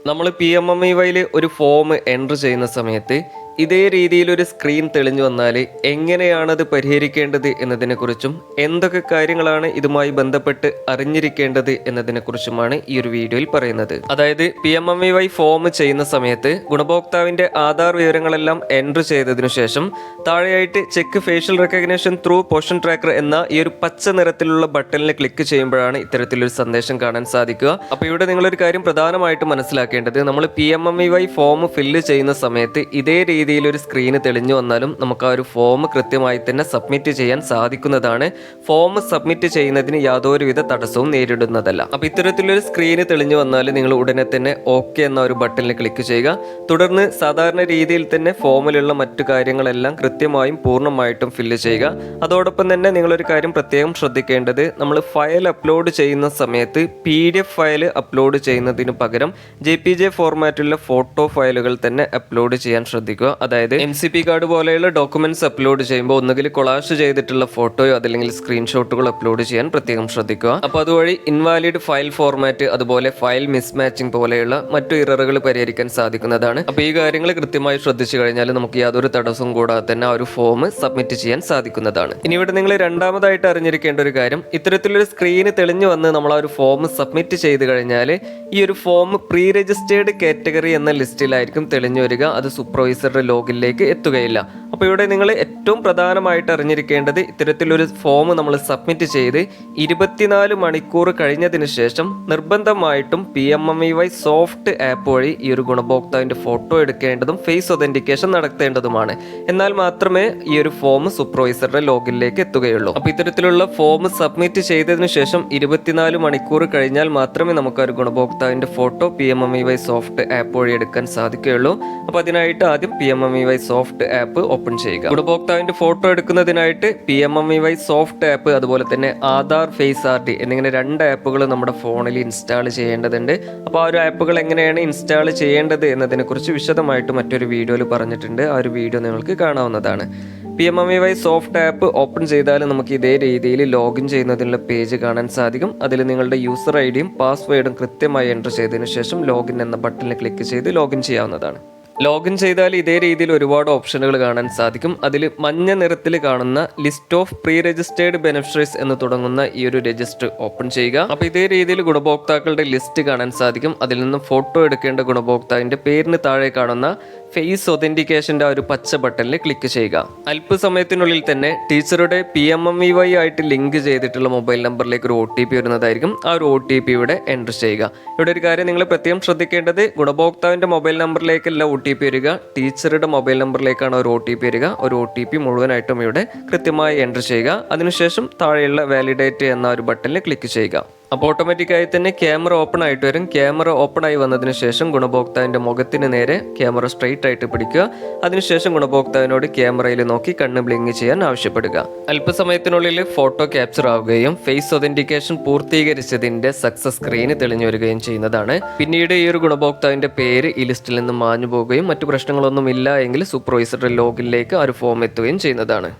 നമ്മൾ PMMEYയിൽ ഒരു form enter ചെയ്യുന്ന സമയത്ത് ഇതേ രീതിയിലൊരു സ്ക്രീൻ തെളിഞ്ഞു വന്നാൽ എങ്ങനെയാണത് പരിഹരിക്കേണ്ടത് എന്നതിനെക്കുറിച്ചും എന്തൊക്കെ കാര്യങ്ങളാണ് ഇതുമായി ബന്ധപ്പെട്ട് അറിഞ്ഞിരിക്കേണ്ടത് എന്നതിനെക്കുറിച്ചുമാണ് ഈ ഒരു വീഡിയോയിൽ പറയുന്നത്. അതായത് PMMEY ഫോം ചെയ്യുന്ന സമയത്ത് ഗുണഭോക്താവിൻ്റെ ആധാർ വിവരങ്ങളെല്ലാം എൻ്റർ ചെയ്തതിനു ശേഷം താഴെയായിട്ട് check facial recognition through position tracker എന്ന ഈ ഒരു പച്ച നിറത്തിലുള്ള ബട്ടണിൽ ക്ലിക്ക് ചെയ്യുമ്പോഴാണ് ഇത്തരത്തിലൊരു സന്ദേശം കാണാൻ സാധിക്കുക. അപ്പോൾ ഇവിടെ നിങ്ങളൊരു കാര്യം പ്രധാനമായിട്ട് മനസ്സിലാക്കേണ്ടത്, നമ്മൾ PMMEY ഫോം ഫില്ല് ചെയ്യുന്ന സമയത്ത് ഇതേ രീതിയിലൊരു സ്ക്രീന് തെളിഞ്ഞു വന്നാലും നമുക്ക് ആ ഒരു ഫോം കൃത്യമായി തന്നെ സബ്മിറ്റ് ചെയ്യാൻ സാധിക്കുന്നതാണ്. ഫോം സബ്മിറ്റ് ചെയ്യുന്നതിന് യാതൊരുവിധ തടസ്സവും നേരിടുന്നതല്ല. അപ്പോൾ ഇത്തരത്തിലൊരു സ്ക്രീന് തെളിഞ്ഞു വന്നാൽ നിങ്ങൾ ഉടനെ തന്നെ ഓക്കെ എന്ന ഒരു ബട്ടണിൽ ക്ലിക്ക് ചെയ്യുക. തുടർന്ന് സാധാരണ രീതിയിൽ തന്നെ ഫോമിലുള്ള മറ്റു കാര്യങ്ങളെല്ലാം കൃത്യമായും പൂർണ്ണമായിട്ടും ഫില്ല് ചെയ്യുക. അതോടൊപ്പം തന്നെ നിങ്ങളൊരു കാര്യം പ്രത്യേകം ശ്രദ്ധിക്കേണ്ടത്, നമ്മൾ ഫയൽ അപ്ലോഡ് ചെയ്യുന്ന സമയത്ത് PDF ഫയൽ അപ്ലോഡ് ചെയ്യുന്നതിന് പകരം JPG ഫോർമാറ്റിലുള്ള ഫോട്ടോ ഫയലുകൾ തന്നെ അപ്ലോഡ് ചെയ്യാൻ ശ്രദ്ധിക്കുക. അതായത് MCP കാർഡ് പോലെയുള്ള ഡോക്യുമെന്റ്സ് അപ്ലോഡ് ചെയ്യുമ്പോൾ ഒന്നുകിൽ കൊളാഷ് ചെയ്തിട്ടുള്ള ഫോട്ടോയോ അതല്ലെങ്കിൽ സ്ക്രീൻഷോട്ടുകൾ അപ്ലോഡ് ചെയ്യാൻ പ്രത്യേകം ശ്രദ്ധിക്കുക. അപ്പോൾ അതുവഴി ഇൻവാലിഡ് ഫയൽ ഫോർമാറ്റ് അതുപോലെ ഫയൽ മിസ്മാച്ചിങ് പോലെയുള്ള മറ്റു ഇററുകൾ പരിഹരിക്കാൻ സാധിക്കുന്നതാണ്. അപ്പോൾ ഈ കാര്യങ്ങൾ കൃത്യമായി ശ്രദ്ധിച്ചു കഴിഞ്ഞാൽ നമുക്ക് യാതൊരു തടസ്സവും കൂടാതെ തന്നെ ആ ഒരു ഫോം സബ്മിറ്റ് ചെയ്യാൻ സാധിക്കുന്നതാണ്. ഇനി ഇവിടെ നിങ്ങൾ രണ്ടാമതായിട്ട് അറിഞ്ഞിരിക്കേണ്ട ഒരു കാര്യം, ഇത്തരത്തിലൊരു സ്ക്രീന് തെളിഞ്ഞു വന്ന് നമ്മൾ ആ ഒരു ഫോം സബ്മിറ്റ് ചെയ്ത് കഴിഞ്ഞാൽ ഈ ഒരു ഫോം പ്രീ രജിസ്റ്റേർഡ് കാറ്റഗറി എന്ന ലിസ്റ്റിലായിരിക്കും തെളിഞ്ഞു വരിക. അത് സൂപ്പർവൈസറുടെ ലോഗിലേക്ക് എത്തുകയില്ല. അപ്പോൾ ഇവിടെ നിങ്ങൾ ഏറ്റവും പ്രധാനമായിട്ട് അറിഞ്ഞിരിക്കേണ്ടത്, ഇത്തരത്തിലൊരു ഫോം നമ്മൾ സബ്മിറ്റ് ചെയ്ത് 24 മണിക്കൂർ കഴിഞ്ഞതിന് ശേഷം നിർബന്ധമായിട്ടും PMMEY സോഫ്റ്റ് ആപ്പ് വഴി ഈ ഒരു ഗുണഭോക്താവിൻ്റെ ഫോട്ടോ എടുക്കേണ്ടതും ഫേസ് ഒതന്റിക്കേഷൻ നടത്തേണ്ടതുമാണ്. എന്നാൽ മാത്രമേ ഈ ഒരു ഫോം സൂപ്പർവൈസറുടെ ലോഗിലേക്ക് എത്തുകയുള്ളൂ. അപ്പോൾ ഇത്തരത്തിലുള്ള ഫോം സബ്മിറ്റ് ചെയ്തതിനു ശേഷം 24 മണിക്കൂർ കഴിഞ്ഞാൽ മാത്രമേ നമുക്ക് ആ ഒരു ഗുണഭോക്താവിൻ്റെ ഫോട്ടോ PMMEY സോഫ്റ്റ് ആപ്പ് വഴി എടുക്കാൻ സാധിക്കുകയുള്ളൂ. അപ്പോൾ അതിനായിട്ട് ആദ്യം PMMEY സോഫ്റ്റ് ആപ്പ് ഓപ്പൺ ചെയ്യുക. ഗുണഭോക്താവിന്റെ ഫോട്ടോ എടുക്കുന്നതിനായിട്ട് PMMEY സോഫ്റ്റ് ആപ്പ് അതുപോലെ തന്നെ ആധാർ ഫേസ് RD എന്നിങ്ങനെ 2 ആപ്പുകൾ നമ്മുടെ ഫോണിൽ ഇൻസ്റ്റാൾ ചെയ്യേണ്ടതുണ്ട്. അപ്പോൾ ആ ഒരു ആപ്പുകൾ എങ്ങനെയാണ് ഇൻസ്റ്റാൾ ചെയ്യേണ്ടത് എന്നതിനെക്കുറിച്ച് വിശദമായിട്ട് മറ്റൊരു വീഡിയോയിൽ പറഞ്ഞിട്ടുണ്ട്. ആ ഒരു വീഡിയോ നിങ്ങൾക്ക് കാണാവുന്നതാണ്. PMMEY സോഫ്റ്റ് ആപ്പ് ഓപ്പൺ ചെയ്താൽ നമുക്ക് ഇതേ രീതിയിൽ ലോഗിൻ ചെയ്യുന്നതിനുള്ള പേജ് കാണാൻ സാധിക്കും. അതിൽ നിങ്ങളുടെ യൂസർ ഐഡിയും പാസ്വേഡും കൃത്യമായി എൻ്റർ ചെയ്തതിനു ശേഷം ലോഗിൻ എന്ന ബട്ടണിൽ ക്ലിക്ക് ചെയ്ത് ലോഗിൻ ചെയ്യാവുന്നതാണ്. ലോഗിൻ ചെയ്താൽ ഇതേ രീതിയിൽ ഒരുപാട് ഓപ്ഷനുകൾ കാണാൻ സാധിക്കും. അതിൽ മഞ്ഞ നിറത്തിൽ കാണുന്ന list of pre registered beneficiaries എന്ന് തുടങ്ങുന്ന ഈ ഒരു രജിസ്റ്റർ ഓപ്പൺ ചെയ്യുക. അപ്പോൾ ഇതേ രീതിയിൽ ഗുണഭോക്താക്കളുടെ ലിസ്റ്റ് കാണാൻ സാധിക്കും. അതിൽ നിന്ന് ഫോട്ടോ എടുക്കേണ്ട ഗുണഭോക്താവിൻ്റെ പേരിന് താഴെ കാണുന്ന ഫേസ് ഒതന്റിക്കേഷൻ്റെ ആ ഒരു പച്ച ബട്ടണിൽ ക്ലിക്ക് ചെയ്യുക. അല്പസമയത്തിനുള്ളിൽ തന്നെ ടീച്ചറുടെ PMMEY ആയിട്ട് ലിങ്ക് ചെയ്തിട്ടുള്ള മൊബൈൽ നമ്പറിലേക്ക് ഒരു OTP വരുന്നതായിരിക്കും. ആ ഒരു OTP ഇവിടെ എൻ്റർ ചെയ്യുക. ഇവിടെ ഒരു കാര്യം നിങ്ങൾ പ്രത്യേകം ശ്രദ്ധിക്കേണ്ടത്, ഗുണഭോക്താവിൻ്റെ മൊബൈൽ നമ്പറിലേക്കല്ല OTP വരിക, ടീച്ചറുടെ മൊബൈൽ നമ്പറിലേക്കാണ് ഒരു OTP വരിക. ഒരു OTP മുഴുവനായിട്ടും ഇവിടെ കൃത്യമായി എൻ്റർ ചെയ്യുക. അതിനുശേഷം താഴെയുള്ള വാലിഡേറ്റ് എന്ന ഒരു ബട്ടണിൽ ക്ലിക്ക് ചെയ്യുക. അപ്പോൾ ഓട്ടോമാറ്റിക്കായി തന്നെ ക്യാമറ ഓപ്പൺ ആയിട്ട് വരും. ക്യാമറ ഓപ്പൺ ആയി വന്നതിന് ശേഷം ഗുണഭോക്താവിൻ്റെ മുഖത്തിന് നേരെ ക്യാമറ സ്ട്രെയിറ്റ് ആയിട്ട് പിടിക്കുക. അതിനുശേഷം ഗുണഭോക്താവിനോട് ക്യാമറയിൽ നോക്കി കണ്ണ് ബ്ലിങ്ക് ചെയ്യാൻ ആവശ്യപ്പെടുക. അല്പസമയത്തിനുള്ളിൽ ഫോട്ടോ ക്യാപ്ചർ ആവുകയും ഫേസ് ഒതന്റിക്കേഷൻ പൂർത്തീകരിച്ചതിൻ്റെ സക്സസ് സ്ക്രീന് തെളിഞ്ഞു വരികയും ചെയ്യുന്നതാണ്. പിന്നീട് ഈ ഒരു ഗുണഭോക്താവിൻ്റെ പേര് ഈ ലിസ്റ്റിൽ നിന്ന് മാഞ്ഞു പോവുകയും മറ്റു പ്രശ്നങ്ങളൊന്നും ഇല്ല എങ്കിൽ സൂപ്പർവൈസറുടെ ലോഗിനിലേക്ക് ആ ഒരു ഫോം എത്തുകയും ചെയ്യുന്നതാണ്.